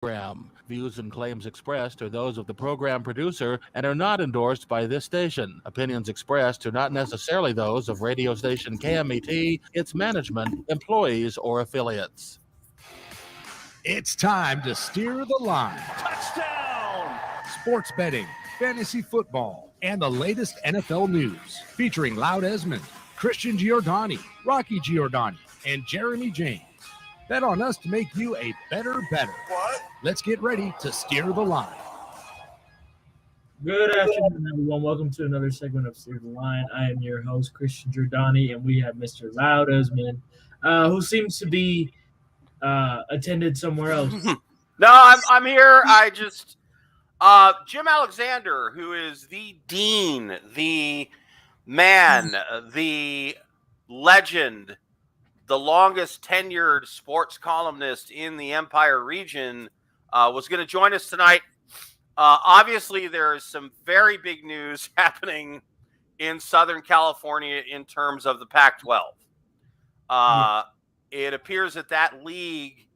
program. Views and claims expressed are those of the program producer and are not endorsed by this station. Opinions expressed are not necessarily those of radio station KMET, its management, employees, or affiliates. It's time to steer the line. Touchdown! Sports betting, fantasy football, and the latest NFL news. Featuring Loud Esmond, Christian Giordani, Rocky Giordani, and Jeremy James. Bet on us to make you a better better. What? Let's get ready to steer the line. Good afternoon, everyone. Welcome to another segment of Steer the Line. I am your host, Christian Giordani, and we have Mr. Loud Esmond, who seems to be attended somewhere else. No, I'm here. I just Jim Alexander, who is the dean, the man, the legend, the longest tenured sports columnist in the Empire region, was going to join us tonight. Obviously, there is some very big news happening in Southern California in terms of the Pac-12. It appears that league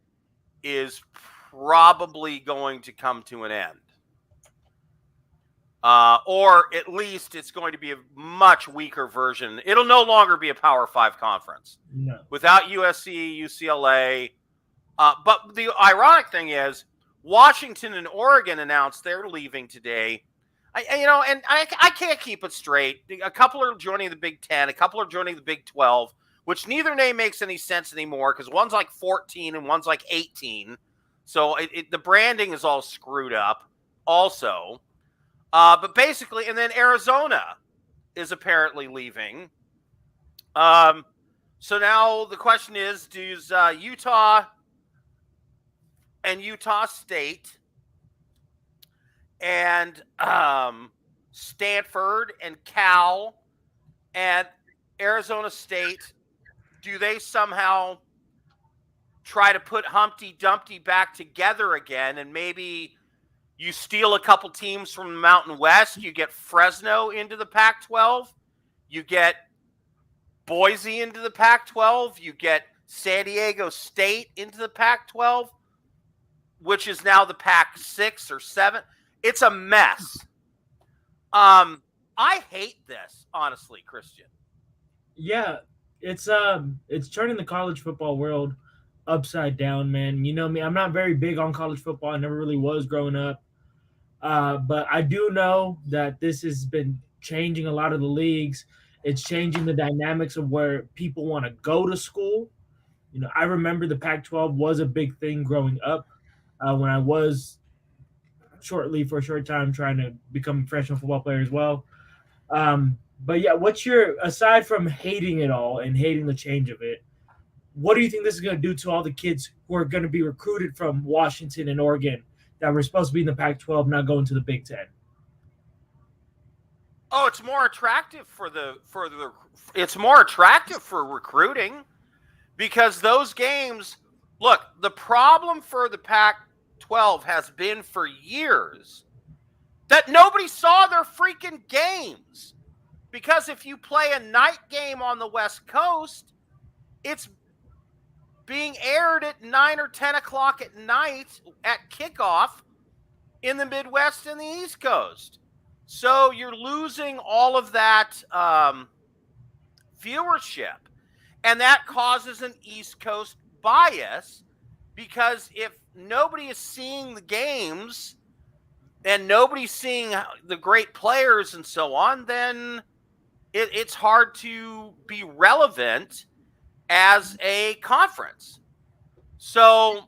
is probably going to come to an end. Or at least it's going to be a much weaker version. It'll no longer be a Power 5 conference. No. Without USC, UCLA. But the ironic thing is, Washington and Oregon announced they're leaving today. I can't keep it straight. A couple are joining the Big Ten. A couple are joining the Big 12, which neither name makes any sense anymore because one's like 14 and one's like 18. So the branding is all screwed up also. But basically, and then Arizona is apparently leaving. So now the question is, does Utah and Utah State and Stanford and Cal and Arizona State, do they somehow try to put Humpty Dumpty back together again, and maybe you steal a couple teams from the Mountain West, you get Fresno into the Pac-12, you get Boise into the Pac-12, you get San Diego State into the Pac-12, which is now the Pac-6 or 7. It's a mess. I hate this, honestly, Christian. Yeah, it's turning the college football world upside down, man. You know me, I'm not very big on college football. I never really was growing up. But I do know that this has been changing a lot of the leagues. It's changing the dynamics of where people want to go to school. You know, I remember the Pac-12 was a big thing growing up when I was shortly for a short time trying to become a professional football player as well. But yeah, aside from hating it all and hating the change of it, what do you think this is going to do to all the kids who are going to be recruited from Washington and Oregon that were supposed to be in the Pac-12, not going to the Big Ten? Oh, it's more attractive it's more attractive for recruiting because those games. Look, the problem for the Pac-12 has been for years that nobody saw their freaking games, because if you play a night game on the West Coast, it's being aired at 9 or 10 o'clock at night at kickoff in the Midwest and the East Coast. So you're losing all of that viewership. And that causes an East Coast bias, because if nobody is seeing the games and nobody's seeing the great players and so on, then it's hard to be relevant as a conference. So,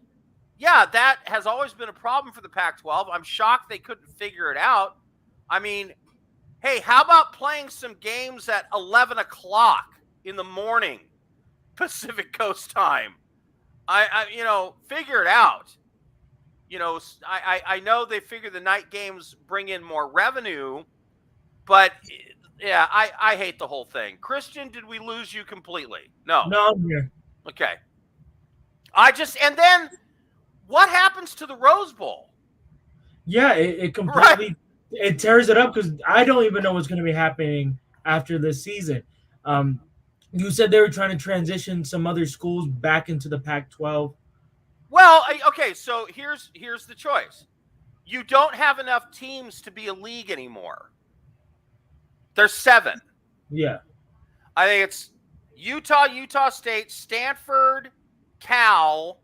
yeah, that has always been a problem for the Pac-12. I'm shocked they couldn't figure it out. I mean, hey, how about playing some games at 11 o'clock in the morning, Pacific Coast time? I figure it out. I know they figure the night games bring in more revenue, but yeah, I hate the whole thing. Christian, did we lose you completely? No, I'm here. Okay. And then what happens to the Rose Bowl? Yeah, it completely it tears it up, because I don't even know what's going to be happening after this season. You said they were trying to transition some other schools back into the Pac-12. Well, okay, so here's the choice. You don't have enough teams to be a league anymore. There's 7. Yeah. I think it's Utah State, Stanford, Cal,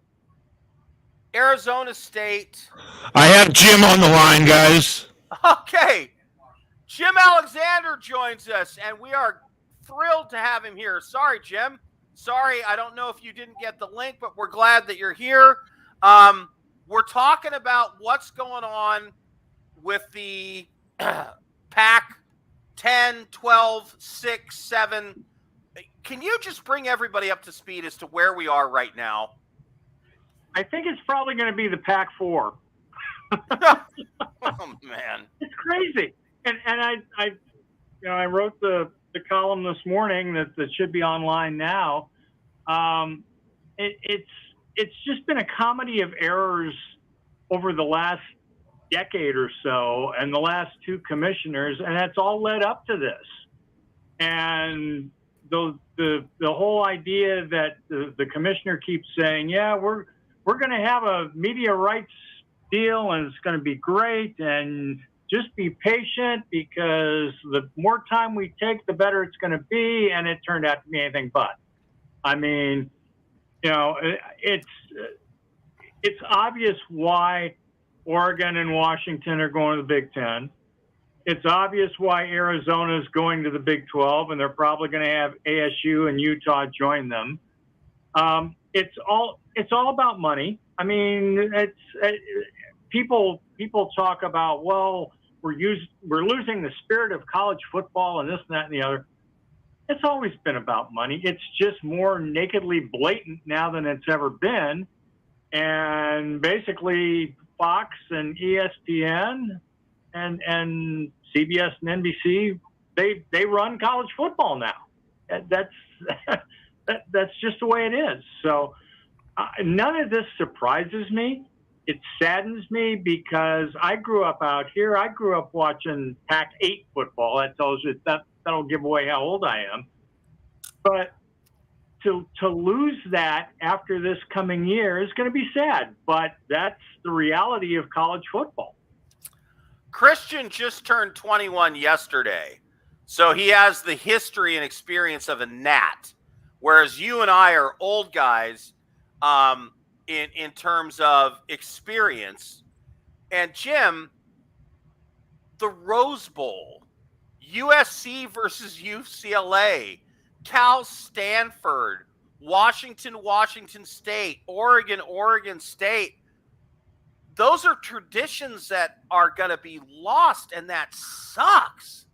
Arizona State. I have Jim on the line, guys. Okay. Jim Alexander joins us, and we are thrilled to have him here. Sorry, Jim. Sorry, I don't know if you didn't get the link, but we're glad that you're here. We're talking about what's going on with the Pac 10, 12, 6, 7. Can you just bring everybody up to speed as to where we are right now? I think it's probably going to be the Pac-4. Oh, man. It's crazy. And I wrote the column this morning that should be online now. It's just been a comedy of errors over the last decade or so, and the last 2 commissioners, and that's all led up to this. And the whole idea that the commissioner keeps saying, yeah, we're going to have a media rights deal and it's going to be great, and just be patient because the more time we take, the better it's going to be. And it turned out to be anything but. I mean, it's obvious why Oregon and Washington are going to the Big Ten. It's obvious why Arizona is going to the Big 12, and they're probably going to have ASU and Utah join them. It's all about money. I mean, people talk about, well, we're losing the spirit of college football and this and that and the other. It's always been about money. It's just more nakedly blatant now than it's ever been. And basically Fox and ESPN and CBS and NBC, they run college football now. That's just the way it is. So none of this surprises me. It saddens me because I grew up out here. I grew up watching Pac-8 football. That tells you that'll give away how old I am. But to lose that after this coming year is going to be sad. But that's the reality of college football. Christian just turned 21 yesterday, so he has the history and experience of a gnat, whereas you and I are old guys in terms of experience. And Jim, the Rose Bowl, USC versus UCLA, Cal Stanford, Washington State, Oregon State. Those are traditions that are going to be lost, and that sucks.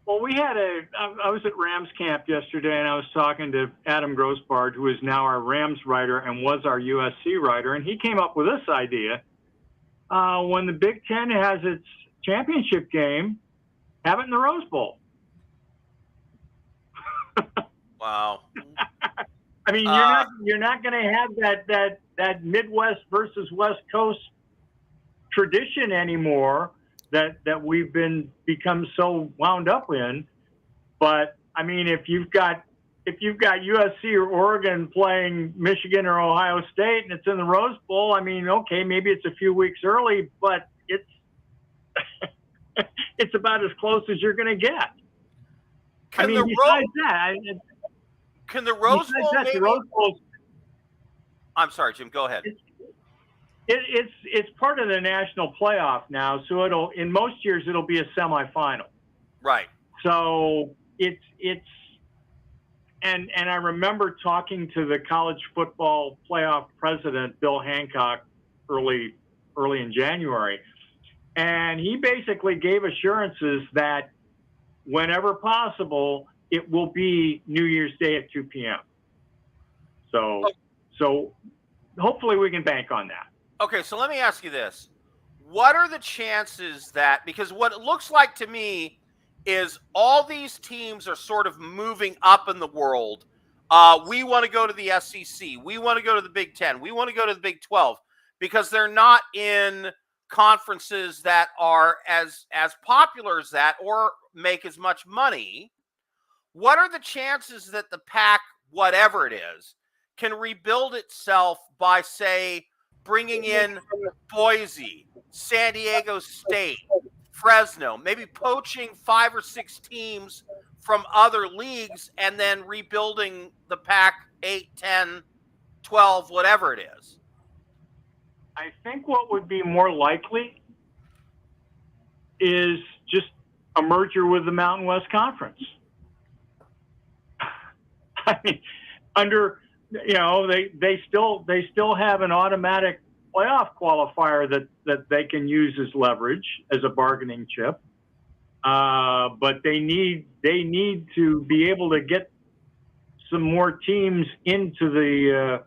Well, I was at Rams camp yesterday, and I was talking to Adam Grossbard, who is now our Rams writer and was our USC writer, and he came up with this idea. When the Big Ten has its championship game, have it in the Rose Bowl. Wow. I mean, you're not going to have that Midwest versus West Coast tradition anymore that we've become so wound up in. But I mean, if you've got USC or Oregon playing Michigan or Ohio State and it's in the Rose Bowl, I mean, okay, maybe it's a few weeks early, but it's it's about as close as you're going to get. Can the Rose Bowl? I'm sorry, Jim. Go ahead. It's part of the national playoff now, so in most years it'll be a semifinal. Right. So and I remember talking to the college football playoff president, Bill Hancock, early in January, and he basically gave assurances that whenever possible, it will be New Year's Day at 2 p.m. So hopefully we can bank on that. Okay, so let me ask you this. What are the chances that, because what it looks like to me is all these teams are sort of moving up in the world. We want to go to the SEC. We want to go to the Big Ten. We want to go to the Big 12 because they're not in conferences that are as popular as that or make as much money. What are the chances that the Pac, whatever it is, can rebuild itself by, say, bringing in Boise, San Diego State, Fresno, maybe poaching 5 or 6 teams from other leagues and then rebuilding the Pac 8, 10, 12, whatever it is? I think what would be more likely is just a merger with the Mountain West Conference. I mean, they still have an automatic playoff qualifier that they can use as leverage, as a bargaining chip. But they need to be able to get some more teams into the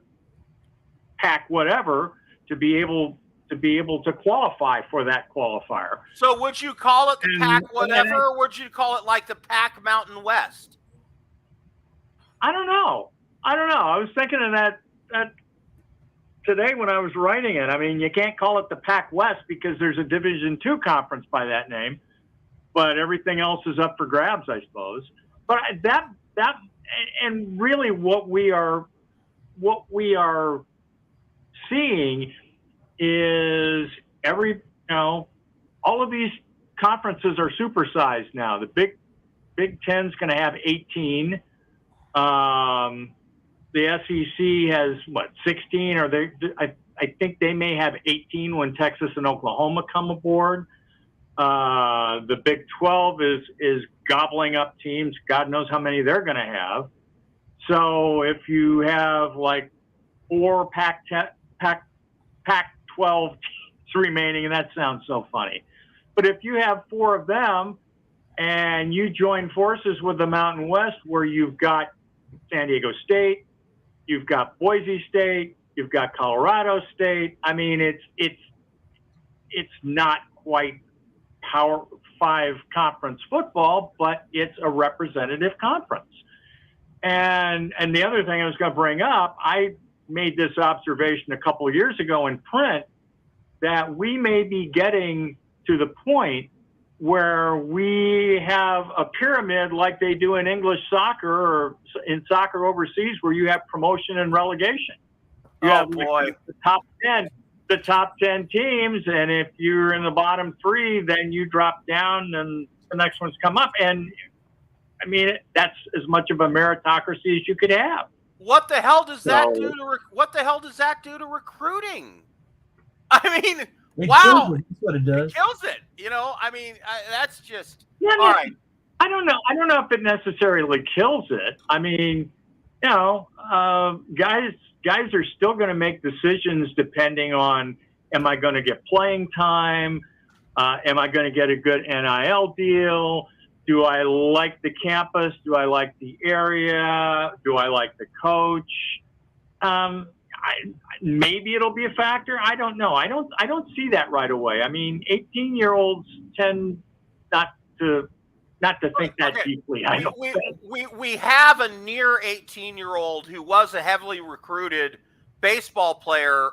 Pac whatever to be able to qualify for that qualifier. So would you call it the Pac whatever, or would you call it like the Pac Mountain West? I don't know. I was thinking of that today when I was writing it. I mean, you can't call it the Pac West because there's a Division II conference by that name, but everything else is up for grabs, I suppose. But that and really what we are seeing is all of these conferences are supersized now. The Big Ten's going to have 18. The SEC has 16, or I think they may have 18 when Texas and Oklahoma come aboard. The Big 12 is gobbling up teams. God knows how many they're going to have. So if you have like 4 Pac-12 teams remaining, and that sounds so funny, but if you have 4 of them and you join forces with the Mountain West, where you've got San Diego State, you've got Boise State, you've got Colorado State. I mean, it's not quite Power 5 conference football, but it's a representative conference. And the other thing I was going to bring up, I made this observation a couple of years ago in print, that we may be getting to the point where we have a pyramid like they do in English soccer or in soccer overseas, where you have promotion and relegation. You have the top 10 teams, and if you're in the bottom 3, then you drop down and the next ones come up. And I mean, that's as much of a meritocracy as you could have. What the hell does that do to recruiting? I mean, wow, that's what it does. It kills it. I mean, that's just all right. I don't know if it necessarily kills it. I mean, guys are still going to make decisions depending on, am I going to get playing time? Am I going to get a good NIL deal? Do I like the campus? Do I like the area? Do I like the coach? Maybe it'll be a factor. I don't know. I don't see that right away. I mean, 18-year-olds tend not to think that deeply. We have a near 18-year-old who was a heavily recruited baseball player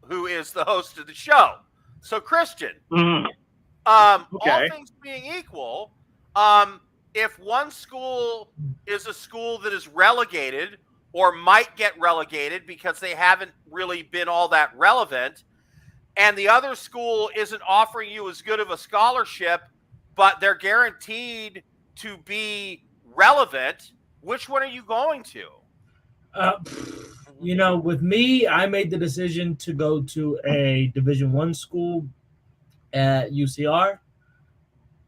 who is the host of the show. So, Christian, all things being equal, if one school is a school that is relegated or might get relegated because they haven't really been all that relevant, and the other school isn't offering you as good of a scholarship, but they're guaranteed to be relevant, which one are you going to? With me, I made the decision to go to a Division I school at UCR.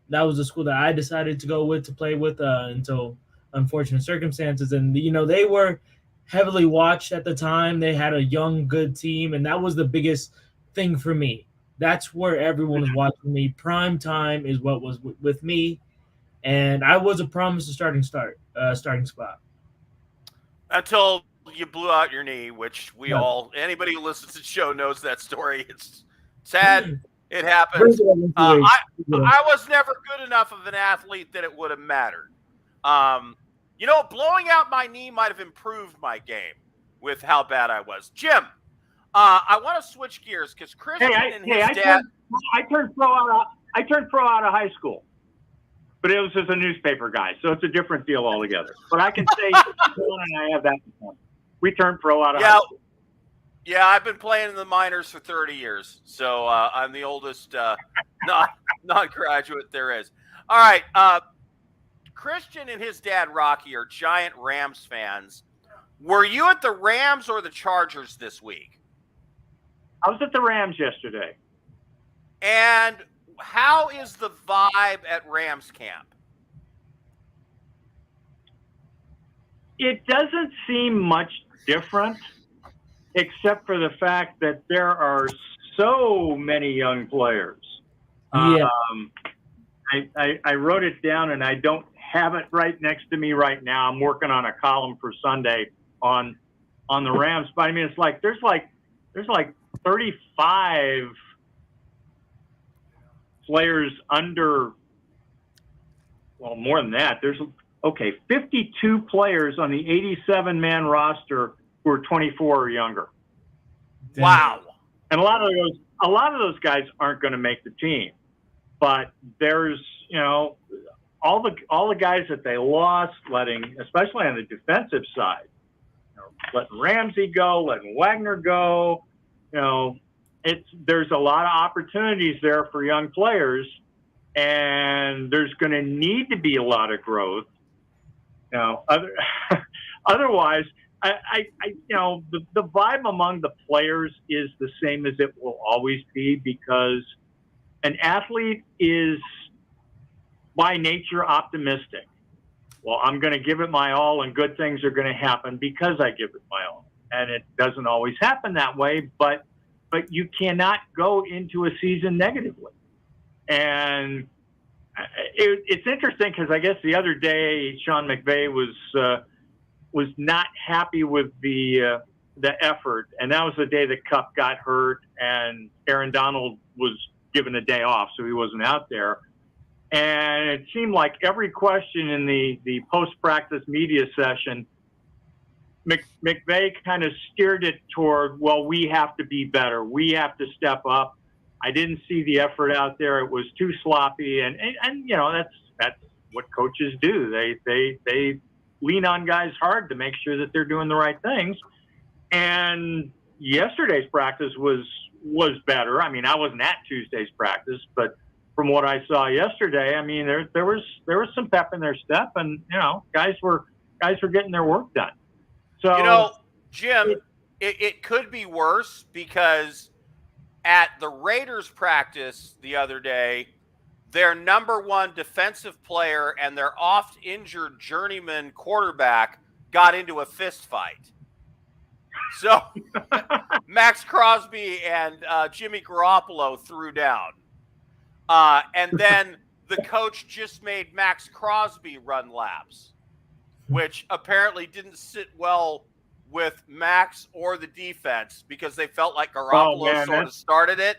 That was the school that I decided to go with, to play with until unfortunate circumstances. And, they were heavily watched at the time. They had a young, good team, and that was the biggest thing for me. That's where everyone was watching me. Prime time is what was with me, and I was a promised starting spot. Until you blew out your knee, which anybody who listens to the show knows that story. It's sad. It happens. I was never good enough of an athlete that it would have mattered. Blowing out my knee might have improved my game with how bad I was. Jim, I want to switch gears because Christian and his dad. I turned pro out of high school, but it was as a newspaper guy, so it's a different deal altogether. But I can say, and I have that. We turned pro out of Yeah. high school. Yeah, I've been playing in the minors for 30 years, so I'm the oldest non-graduate there is. All right, Christian and his dad Rocky are giant Rams fans. Were you at the Rams or the Chargers this week? I was at the Rams yesterday. And how is the vibe at Rams camp? It doesn't seem much different, except for the fact that there are so many young players. Yeah. I wrote it down, and I don't have it right next to me right now. I'm working on a column for Sunday on the Rams, but I mean, it's like there's like 35 players under. Well, more than that. There's 52 players on the 87-man roster who are 24 or younger. Wow. And a lot of those guys aren't going to make the team. But there's, all the guys that they lost, especially on the defensive side, letting Ramsey go, letting Wagner go, there's a lot of opportunities there for young players, and there's going to need to be a lot of growth. Otherwise, the vibe among the players is the same as it will always be, because an athlete is by nature optimistic. Well, I'm going to give it my all, and good things are going to happen because I give it my all. And it doesn't always happen that way, but you cannot go into a season negatively. And it's interesting because I guess the other day Sean McVay was not happy with the effort, and that was the day that Kupp got hurt and Aaron Donald was given a day off, so he wasn't out there. And it seemed like every question in the post-practice media session, McVay kind of steered it toward, well, we have to be better. We have to step up. I didn't see the effort out there. It was too sloppy. And that's what coaches do. They lean on guys hard to make sure that they're doing the right things. And yesterday's practice was better. I mean, I wasn't at Tuesday's practice, but from what I saw yesterday, I mean, there was some pep in their step, and guys were getting their work done. So Jim, it could be worse, because at the Raiders practice the other day, their number one defensive player and their oft-injured journeyman quarterback got into a fist fight. So Max Crosby and Jimmy Garoppolo threw down. And then the coach just made Max Crosby run laps, which apparently didn't sit well with Max or the defense, because they felt like Garoppolo sort of started it.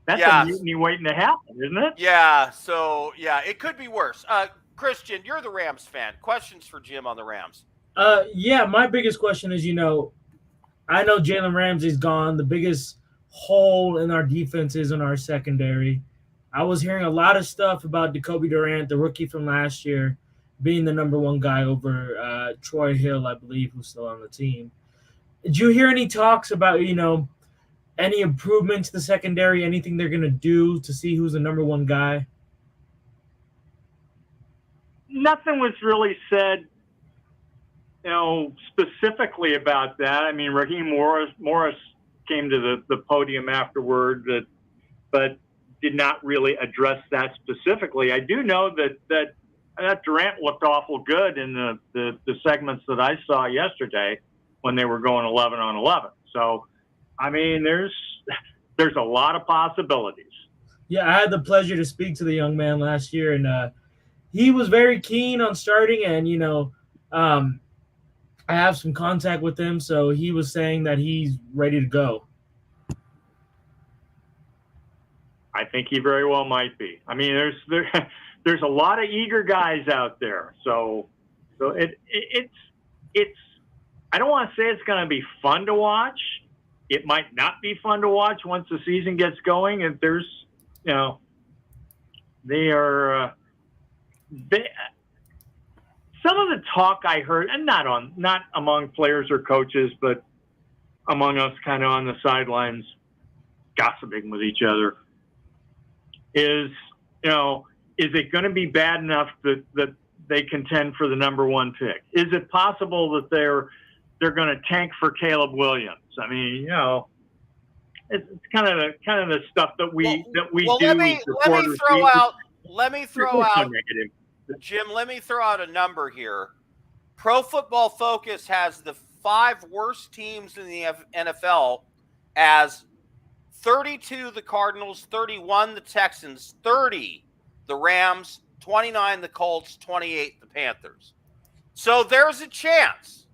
That's a mutiny waiting to happen, isn't it? Yeah. So, it could be worse. Christian, you're the Rams fan. Questions for Jim on the Rams? My biggest question is, I know Jalen Ramsey's gone. The biggest hole in our defense is in our secondary. I was hearing a lot of stuff about Jacoby Durant, the rookie from last year, being the number one guy over Troy Hill, I believe, who's still on the team. Did you hear any talks about, any improvement to the secondary, anything they're going to do to see who's the number one guy? Nothing was really said, specifically about that. I mean, Raheem Morris came to the podium afterward, but did not really address that specifically. I do know that Durant looked awful good in the segments that I saw yesterday when they were going 11 on 11. So, I mean, there's a lot of possibilities. Yeah, I had the pleasure to speak to the young man last year, and he was very keen on starting, and, I have some contact with him, so he was saying that he's ready to go. I think he very well might be. I mean, there's a lot of eager guys out there, so it's I don't want to say it's going to be fun to watch. It might not be fun to watch once the season gets going, and there's some of the talk I heard, and not among players or coaches, but among us kind of on the sidelines gossiping with each other, is, is it going to be bad enough that they contend for the number 1 pick? Is it possible that they're going to tank for Caleb Williams? I mean, it's kind of the stuff that we do. Let me throw out negative. Jim, let me throw out a number here. Pro Football Focus has the 5 worst teams in the NFL as 32 the Cardinals, 31 the Texans, 30 the Rams, 29 the Colts, 28 the Panthers. So there's a chance.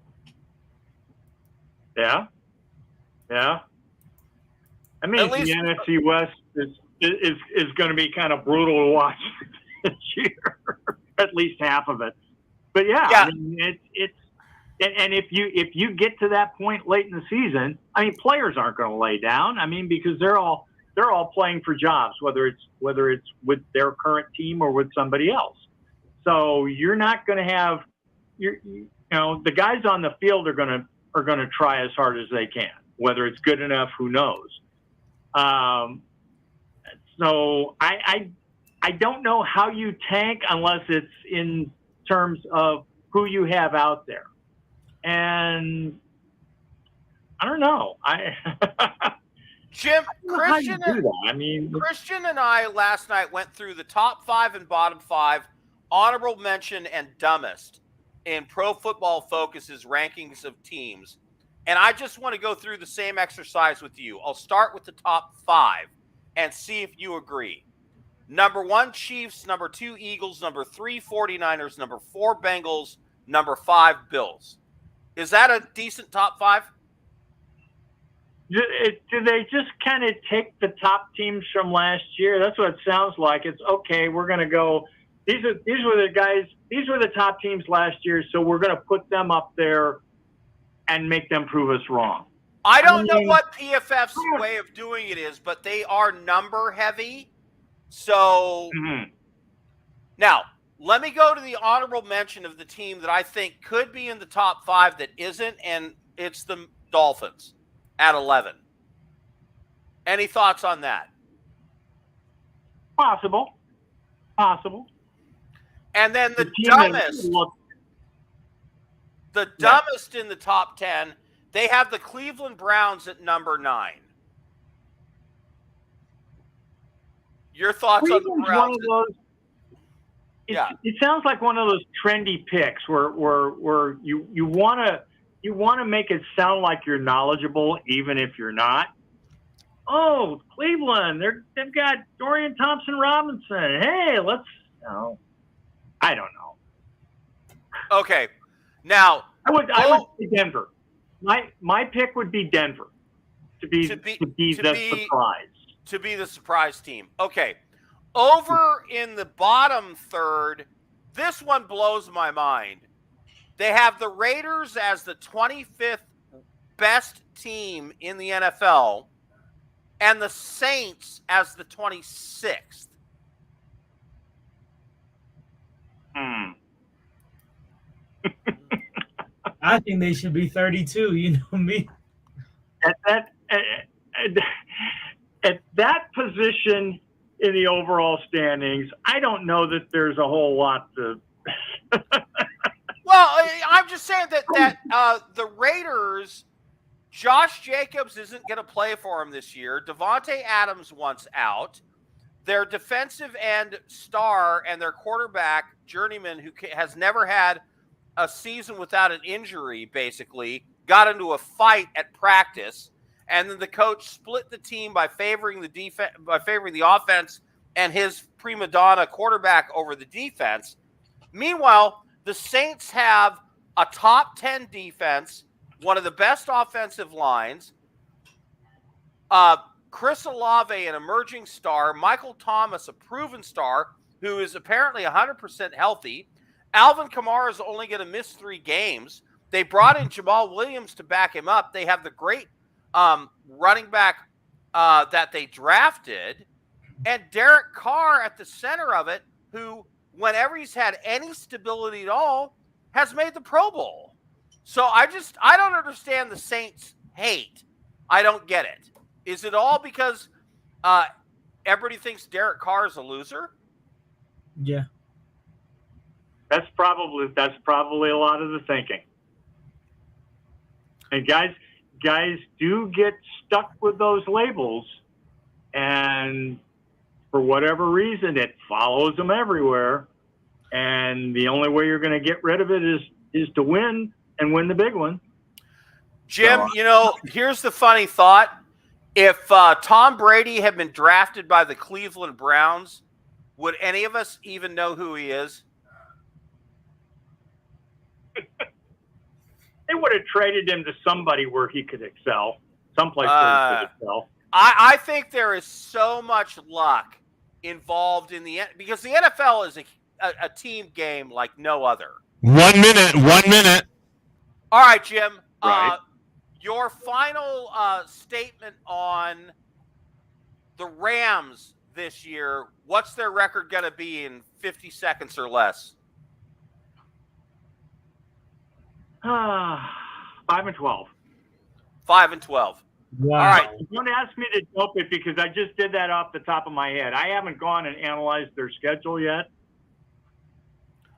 Yeah. I mean, the NFC West is going to be kind of brutal to watch this year, at least half of it. But I mean, it's and if you get to that point late in the season, I mean, players aren't going to lay down. I mean, because they're all playing for jobs, whether it's with their current team or with somebody else. So you're not going to have the guys on the field are going to try as hard as they can. Whether it's good enough, who knows? So I don't know how you tank unless it's in terms of who you have out there. And I don't know. Jim, Christian and I last night went through the top 5 and bottom 5, honorable mention and dumbest in Pro Football Focus's rankings of teams. And I just want to go through the same exercise with you. I'll start with the top 5 and see if you agree. Number 1, Chiefs. Number 2, Eagles. Number 3, 49ers. Number 4, Bengals. Number 5, Bills. Is that a decent top 5? Do they just kind of take the top teams from last year? That's what it sounds like. It's okay. We're going to go. These were the guys. These were the top teams last year, so we're going to put them up there and make them prove us wrong. I don't know what PFF's way of doing it is, but they are number heavy. So now let me go to the honorable mention of the team that I think could be in the top 5 that isn't, and it's the Dolphins at 11. Any thoughts on that? Possible. And then the dumbest in the top 10, they have the Cleveland Browns at number 9. Your thoughts on the Browns? It sounds like one of those trendy picks where you want to make it sound like you're knowledgeable even if you're not. Oh, Cleveland, they've got Dorian Thompson-Robinson. Hey, I don't know. Okay. Now, I would say Denver. My pick would be Denver to be the surprise. To be the surprise team. Okay. Over in the bottom third, this one blows my mind. They have the Raiders as the 25th best team in the NFL and the Saints as the 26th. I think they should be 32. You know me. At that position in the overall standings, I don't know that there's a whole lot to. Well, I'm just saying that the Raiders, Josh Jacobs isn't going to play for them this year. Devontae Adams wants out. Their defensive end star and their quarterback, journeyman, who has never had a season without an injury, basically, got into a fight at practice. And then the coach split the team by favoring the offense and his prima donna quarterback over the defense. Meanwhile, the Saints have a top 10 defense, one of the best offensive lines, Chris Olave, an emerging star, Michael Thomas, a proven star, who is apparently 100% healthy. Alvin Kamara is only going to miss 3 games. They brought in Jamal Williams to back him up. They have the great running back that they drafted, and Derek Carr at the center of it, who, whenever he's had any stability at all, has made the Pro Bowl. So I don't understand the Saints hate. I don't get it. Is it all because everybody thinks Derek Carr is a loser? Yeah. That's probably a lot of the thinking. And guys do get stuck with those labels, and for whatever reason, it follows them everywhere. And the only way you're going to get rid of it is to win and win the big one. Jim, here's the funny thought. If Tom Brady had been drafted by the Cleveland Browns, would any of us even know who he is? They would have traded him to somebody where he could excel, someplace where he could excel. I think there is so much luck involved in because the NFL is a team game like no other. 1 minute. All right, Jim. Right. Your final statement on the Rams this year. What's their record going to be in 50 seconds or less? 5-12. 5-12. Wow. All right. Don't ask me to dope it because I just did that off the top of my head. I haven't gone and analyzed their schedule yet.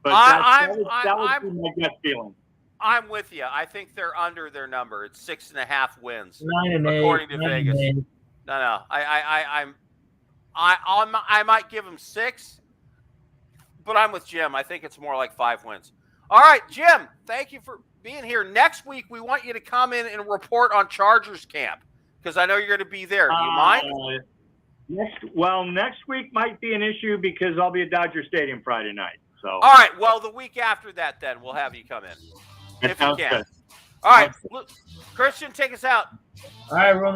But that would be my gut feeling. I'm with you. I think they're under their number. It's 6.5 wins, 9-8, according to 9-8. Vegas. No. I might give them 6, but I'm with Jim. I think it's more like 5 wins. All right, Jim. Thank you for being here. Next week, we want you to come in and report on Chargers camp because I know you're going to be there. Do you mind? Next week might be an issue because I'll be at Dodger Stadium Friday night. So. All right. Well, the week after that, then we'll have you come in if you can. Good. All right, Christian, take us out. All right, Roman.